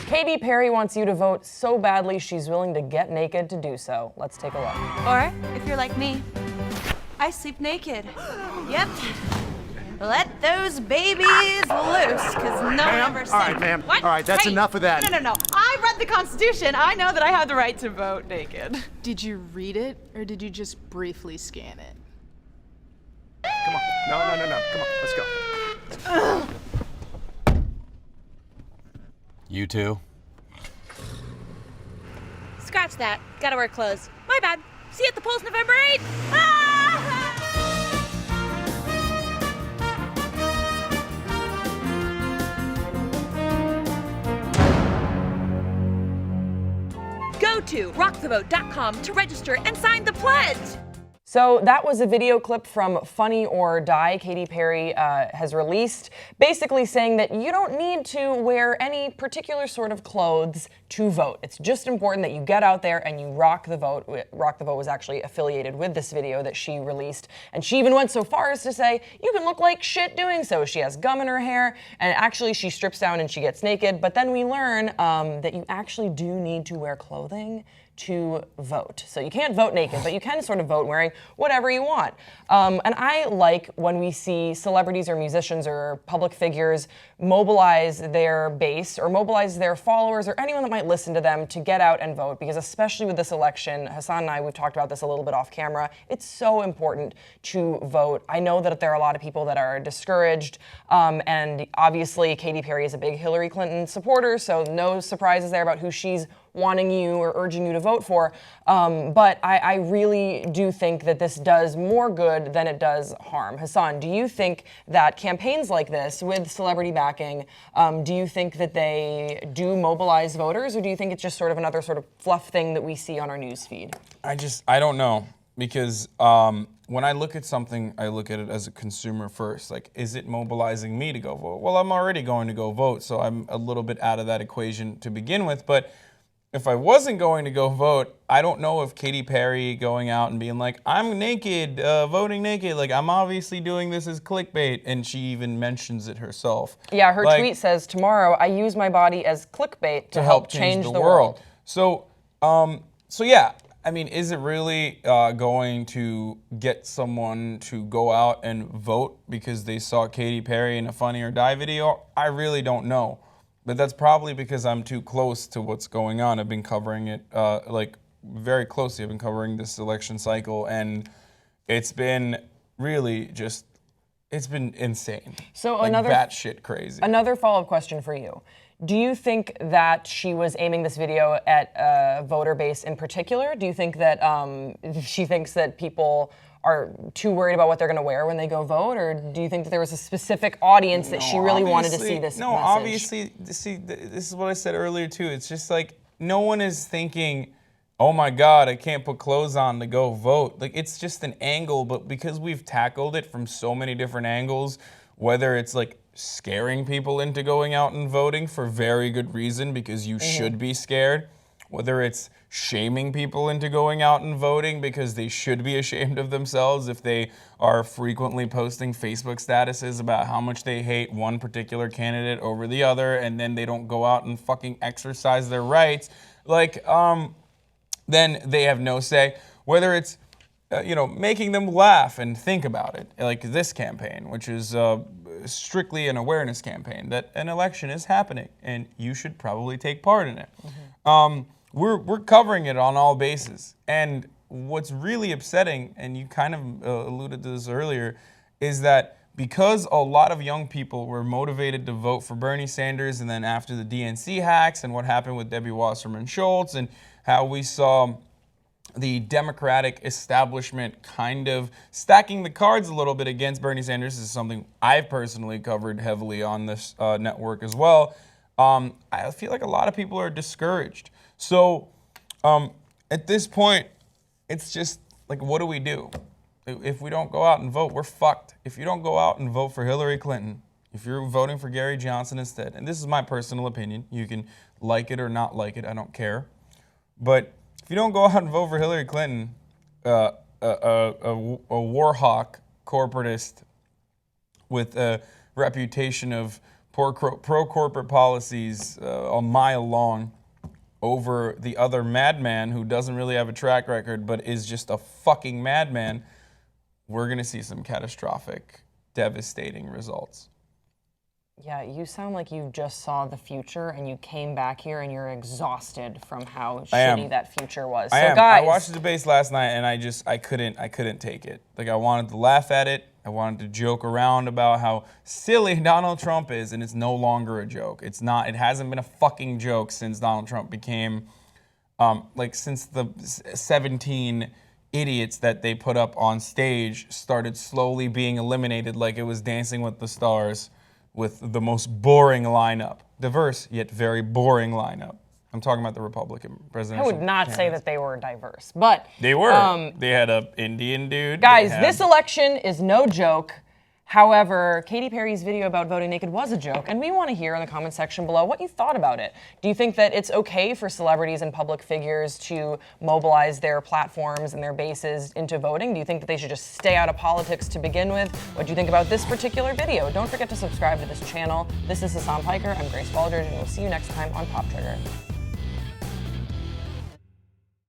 Katy Perry wants you to vote so badly she's willing to get naked to do so. Let's take a look. Or, if you're like me, I sleep naked. Yep. Let those babies loose, because no one ever said... All right, ma'am. What? All right, that's enough of that. No. I read the Constitution. I know that I have the right to vote naked. Did you read it, or did you just briefly scan it? Come on. No. Come on, let's go. You too? Scratch that. Gotta wear clothes. My bad. See you at the polls November 8th. Ah! Go to rockthevote.com to register and sign the pledge. So that was a video clip from Funny or Die Katy Perry has released, basically saying that you don't need to wear any particular sort of clothes to vote. It's just important that you get out there and you rock the vote. Rock the Vote was actually affiliated with this video that she released, and she even went so far as to say, you can look like shit doing so. She has gum in her hair, and actually she strips down and she gets naked, but then we learn that you actually do need to wear clothing to vote. So you can't vote naked, but you can sort of vote wearing whatever you want. And I like when we see celebrities or musicians or public figures mobilize their base or mobilize their followers or anyone that might listen to them to get out and vote, because especially with this election, Hassan and I, we've talked about this a little bit off camera, it's so important to vote. I know that there are a lot of people that are discouraged, and obviously Katy Perry is a big Hillary Clinton supporter, so no surprises there about who she's wanting you or urging you to vote for. But I really do think that this does more good than it does harm. Hassan, do you think that campaigns like this with celebrity backing, do you think that they do mobilize voters, or do you think it's just sort of another sort of fluff thing that we see on our news feed? I don't know, because when I look at something, I look at it as a consumer first. Like, is it mobilizing me to go vote? Well, I'm already going to go vote, so I'm a little bit out of that equation to begin with. But if I wasn't going to go vote, I don't know if Katy Perry going out and being like, I'm naked, voting naked, like, I'm obviously doing this as clickbait, and she even mentions it herself. Yeah, her tweet says, tomorrow I use my body as clickbait to help change the world. So yeah, I mean, is it really going to get someone to go out and vote because they saw Katy Perry in a Funny or Die video? I really don't know. But that's probably because I'm too close to what's going on. I've been covering it like very closely. I've been covering this election cycle, and it's been really just, it's been insane. So like another batshit crazy. Another follow-up question for you. Do you think that she was aiming this video at a voter base in particular? Do you think that she thinks that people are too worried about what they're going to wear when they go vote, or do you think that there was a specific audience that she really wanted to see this message? Obviously, see, this is what I said earlier too. It's just like, no one is thinking, oh my God, I can't put clothes on to go vote. Like, it's just an angle, but because we've tackled it from so many different angles, whether it's like scaring people into going out and voting for very good reason, because you should be scared, whether it's shaming people into going out and voting because they should be ashamed of themselves if they are frequently posting Facebook statuses about how much they hate one particular candidate over the other, and then they don't go out and fucking exercise their rights, like, then they have no say. Whether it's, making them laugh and think about it, like this campaign, which is strictly an awareness campaign that an election is happening and you should probably take part in it. We're covering it on all bases. And what's really upsetting, and you kind of alluded to this earlier, is that because a lot of young people were motivated to vote for Bernie Sanders, and then after the DNC hacks and what happened with Debbie Wasserman Schultz, and how we saw the Democratic establishment kind of stacking the cards a little bit against Bernie Sanders, this is something I've personally covered heavily on this network as well. I feel like a lot of people are discouraged. So at this point, it's just like, what do we do? If we don't go out and vote, we're fucked. If you don't go out and vote for Hillary Clinton, if you're voting for Gary Johnson instead, and this is my personal opinion, you can like it or not like it, I don't care. But if you don't go out and vote for Hillary Clinton, a war hawk corporatist with a reputation of pro-corporate policies a mile long over the other madman who doesn't really have a track record but is just a fucking madman, we're going to see some catastrophic, devastating results. Yeah, you sound like you just saw the future and you came back here and you're exhausted from how shitty that future was. So guys, I watched the debates last night and I couldn't take it. Like, I wanted to laugh at it. I wanted to joke around about how silly Donald Trump is, and it's no longer a joke. It's not. It hasn't been a fucking joke since Donald Trump became, since the 17 idiots that they put up on stage started slowly being eliminated like it was Dancing with the Stars, with the most boring lineup. Diverse, yet very boring lineup. I'm talking about the Republican presidential I would not say candidates. that they were diverse, but They were. They had an Indian dude. guys, this election is no joke. However, Katy Perry's video about voting naked was a joke, and we want to hear in the comment section below what you thought about it. Do you think that it's okay for celebrities and public figures to mobilize their platforms and their bases into voting? Do you think that they should just stay out of politics to begin with? What do you think about this particular video? Don't forget to subscribe to this channel. This is Hassan Piker. I'm Grace Baldridge, and we'll see you next time on Pop Trigger.